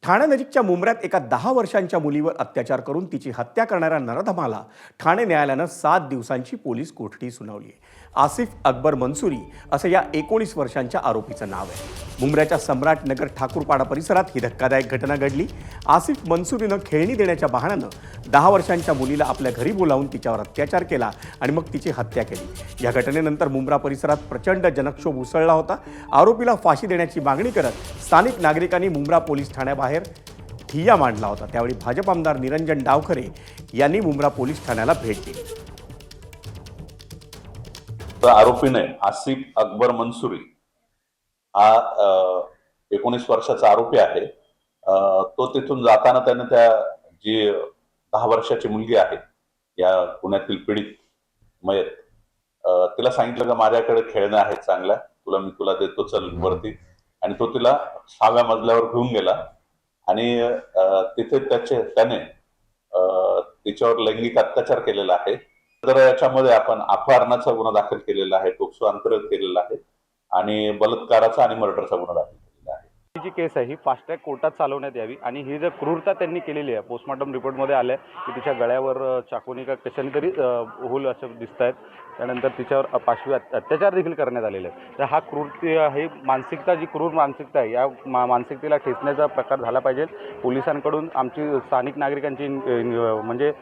ठाणे नजीकच्या मुंब्र्यात एका 10 वर्षांच्या मुलीवर अत्याचार करून तिची हत्या करणाऱ्या नराधमाला ठाणे न्यायालयानं 7 दिवसांची पोलीस कोठडी सुनावली आहे। आसिफ अकबर मंसुरी असं या 19 वर्षांच्या आरोपीचं नाव आहे। मुंब्र्याच्या सम्राट नगर ठाकूरपाडा परिसरात ही धक्कादायक घटना घडली। आसिफ मंसुरीनं खेळणी देण्याच्या बहाण्यानं 10 वर्षांच्या मुलीला आपल्या घरी बोलावून तिच्यावर अत्याचार केला आणि मग तिची हत्या केली। या घटनेनंतर मुंब्रा परिसरात प्रचंड जनक्षोभ उसळला होता। आरोपीला फाशी देण्याची मागणी करत स्थानिक नागरिकांनी मुंब्रा पोलीस ठाण्याबाहेर ठिय्या मांडला होता। त्यावेळी भाजप आमदार निरंजन डावखरे यांनी मुंब्रा पोलीस ठाण्याला भेट दिली। आरोपीने आसिफ अकबर मंसुरी हा 19 वर्षाचा आरोपी आहे। तो तिथून जाताना त्याने त्या जी 10 वर्षाची मुलगी आहे या पुण्यातील पीडित मयत तिला सांगितलं की माझ्याकडे खेळणं आहे चांगल्या, मी तुला देतो, चल वरती। आणि तो तिला 6व्या मजल्यावर घेऊन गेला आणि तिथे त्याने तिच्यावर लैंगिक अत्याचार केलेला आहे। तर याच्यामध्ये आपण अपहरणाचा गुन्हा दाखल केलेला आहे, पोक्सो अंतर्गत केलेला आहे आणि बलात्काराचा आणि मर्डरचा गुन्हा दाखल केलेला आहे। ही जी केस आहे ही फास्ट ट्रॅक कोर्टात चालवण्यात यावी आणि ही जर क्रूरता त्यांनी केलेली आहे, पोस्टमॉर्टम रिपोर्टमध्ये आलं आहे की तिच्या गळ्यावर चाकूनी का कशाने तरी होल असं दिसत आहेत। त्यानंतर तिच्यावर पाशवी अत्याचार देखील करण्यात आलेले आहे। तर हा क्रूरती ही मानसिकता, जी क्रूर मानसिकता आहे, या मानसिकतेला ठेचण्याचा प्रकार झाला पाहिजे। पोलिसांकडून आमची स्थानिक नागरिकांची म्हणजे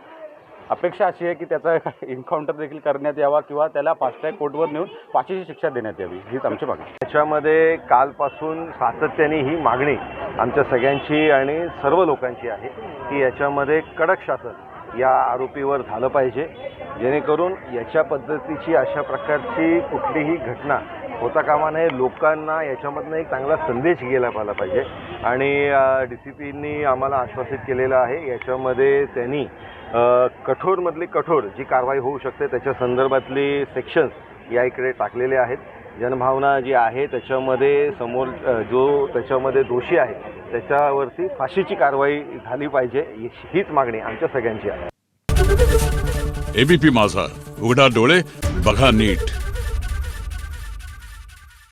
अपेक्षा अशी आहे की त्याचा एन्काउंटर देखील करण्यात यावा किंवा त्याला फास्ट ट्रॅक कोर्टवर नेऊन फाशीची शिक्षा देण्यात यावी, हीच आमची मागणी। त्याच्यामध्ये कालपासून सातत्याने ही मागणी आमच्या सगळ्यांची आणि सर्व लोकांची आहे की याच्यामध्ये कडक शासन या आरोपीवर झालं पाहिजे, जेणेकरून याच्या पद्धतीची अशा प्रकारची कुठलीही घटना होता कामा नये। लोकांना याच्यामधनं एक चांगला संदेश गेला पाहिजे आणि DCPनी आम्हाला आश्वासित केलेलं आहे याच्यामध्ये त्यांनी कठोरमधली कठोर जी कारवाई होऊ शकते त्याच्या संदर्भातली सेक्शन्स या इकडे टाकलेले आहेत। जनभावना जी आहे त्याच्यामध्ये समोर जो त्याच्यामध्ये दोषी आहे त्याच्यावरती फाशीची कारवाई झाली पाहिजे, हीच मागणी आमच्या सगळ्यांची आहे। ABP माझा, उघडा डोळे बघा नीट।